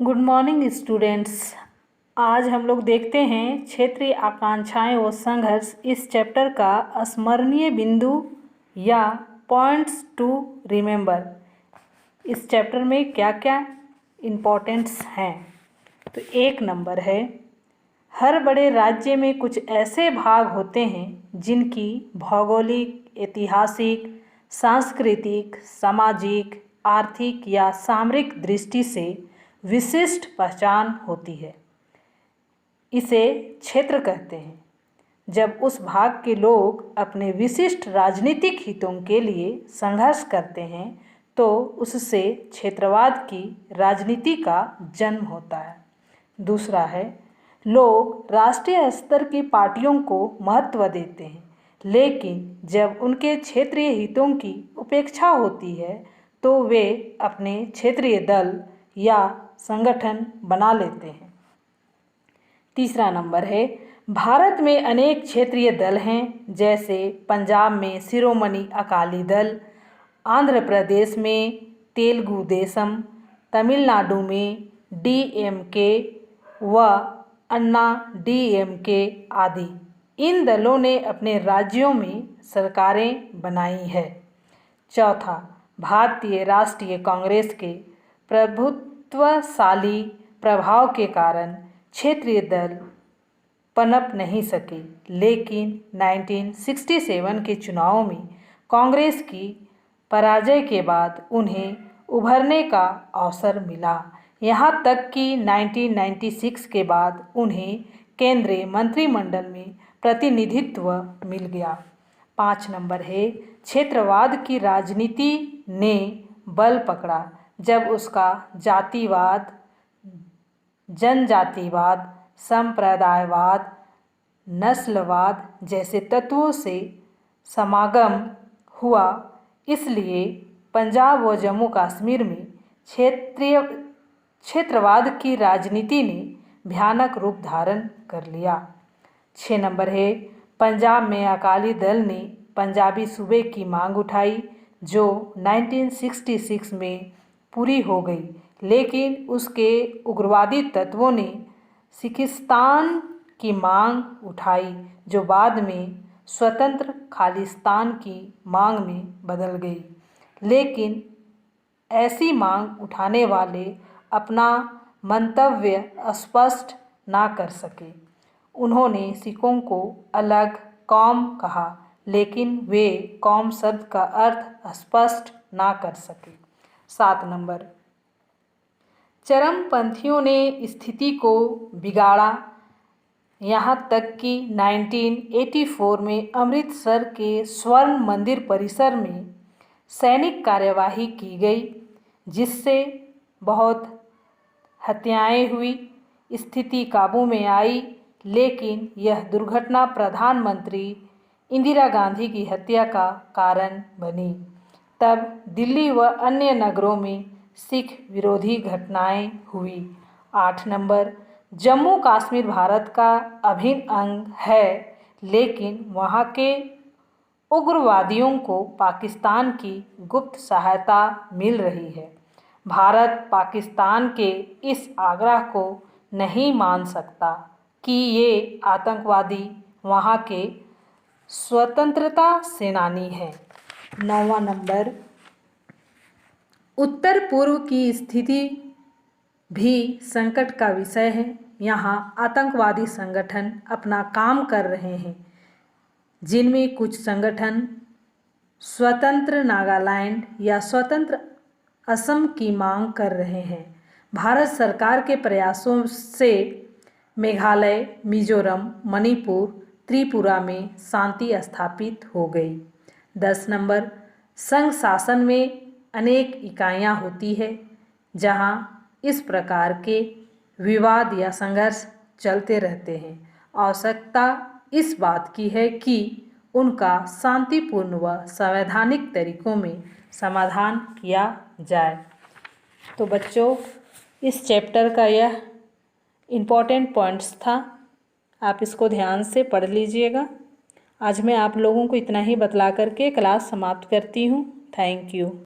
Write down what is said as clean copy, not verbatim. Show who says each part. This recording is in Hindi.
Speaker 1: Good morning students. आज हम लोग देखते हैं क्षेत्रीय आकांक्षाएं व संघर्ष इस चैप्टर का स्मरणीय बिंदु या पॉइंट्स टू रिमेंबर। इस चैप्टर में क्या क्या इम्पोर्टेंट्स हैं। तो 1 नंबर है, हर बड़े राज्य में कुछ ऐसे भाग होते हैं जिनकी भौगोलिक, ऐतिहासिक, सांस्कृतिक, सामाजिक, आर्थिक या सामरिक दृष्टि से विशिष्ट पहचान होती है। इसे क्षेत्र कहते हैं। जब उस भाग के लोग अपने विशिष्ट राजनीतिक हितों के लिए संघर्ष करते हैं तो उससे क्षेत्रवाद की राजनीति का जन्म होता है। दूसरा है, लोग राष्ट्रीय स्तर की पार्टियों को महत्व देते हैं, लेकिन जब उनके क्षेत्रीय हितों की उपेक्षा होती है तो वे अपने क्षेत्रीय दल या संगठन बना लेते हैं। तीसरा नंबर है, भारत में अनेक क्षेत्रीय दल हैं, जैसे पंजाब में शिरोमणि अकाली दल, आंध्र प्रदेश में तेलुगु देशम, तमिलनाडु में डीएमके व अन्ना डीएमके आदि। इन दलों ने अपने राज्यों में सरकारें बनाई है। चौथा, भारतीय राष्ट्रीय कांग्रेस के प्रभुत्वशाली प्रभाव के कारण क्षेत्रीय दल पनप नहीं सके, लेकिन 1967 के चुनाव में कांग्रेस की पराजय के बाद उन्हें उभरने का अवसर मिला, यहाँ तक कि 1996 के बाद उन्हें केंद्रीय मंत्रिमंडल में प्रतिनिधित्व मिल गया। 5 नंबर है, क्षेत्रवाद की राजनीति ने बल पकड़ा जब उसका जातिवाद, जनजातिवाद, संप्रदायवाद, नस्लवाद जैसे तत्वों से समागम हुआ। इसलिए पंजाब व जम्मू कश्मीर में क्षेत्रवाद की राजनीति ने भयानक रूप धारण कर लिया। 6 नंबर है, पंजाब में अकाली दल ने पंजाबी सूबे की मांग उठाई जो 1966 में पूरी हो गई, लेकिन उसके उग्रवादी तत्वों ने सिखिस्तान की मांग उठाई जो बाद में स्वतंत्र खालिस्तान की मांग में बदल गई। लेकिन ऐसी मांग उठाने वाले अपना मंतव्य स्पष्ट ना कर सके। उन्होंने सिखों को अलग कौम कहा, लेकिन वे कौम शब्द का अर्थ स्पष्ट ना कर सके। 7 नंबर, चरमपंथियों ने स्थिति को बिगाड़ा, यहाँ तक कि 1984 में अमृतसर के स्वर्ण मंदिर परिसर में सैनिक कार्यवाही की गई, जिससे बहुत हत्याएं हुई। स्थिति काबू में आई, लेकिन यह दुर्घटना प्रधानमंत्री इंदिरा गांधी की हत्या का कारण बनी। तब दिल्ली व अन्य नगरों में सिख विरोधी घटनाएं हुई। 8 नंबर, जम्मू कश्मीर भारत का अभिन्न अंग है, लेकिन वहाँ के उग्रवादियों को पाकिस्तान की गुप्त सहायता मिल रही है। भारत पाकिस्तान के इस आग्रह को नहीं मान सकता कि ये आतंकवादी वहाँ के स्वतंत्रता सेनानी हैं। 9वां नंबर, उत्तर पूर्व की स्थिति भी संकट का विषय है। यहाँ आतंकवादी संगठन अपना काम कर रहे हैं, जिनमें कुछ संगठन स्वतंत्र नागालैंड या स्वतंत्र असम की मांग कर रहे हैं। भारत सरकार के प्रयासों से मेघालय, मिजोरम, मणिपुर, त्रिपुरा में शांति स्थापित हो गई। 10 नंबर, संघ शासन में अनेक इकाइयाँ होती है, जहाँ इस प्रकार के विवाद या संघर्ष चलते रहते हैं। आवश्यकता इस बात की है कि उनका शांतिपूर्ण व संवैधानिक तरीकों में समाधान किया जाए। तो बच्चों, इस चैप्टर का यह इम्पोर्टेंट पॉइंट्स था, आप इसको ध्यान से पढ़ लीजिएगा। आज मैं आप लोगों को इतना ही बतला करके क्लास समाप्त करती हूँ। Thank you.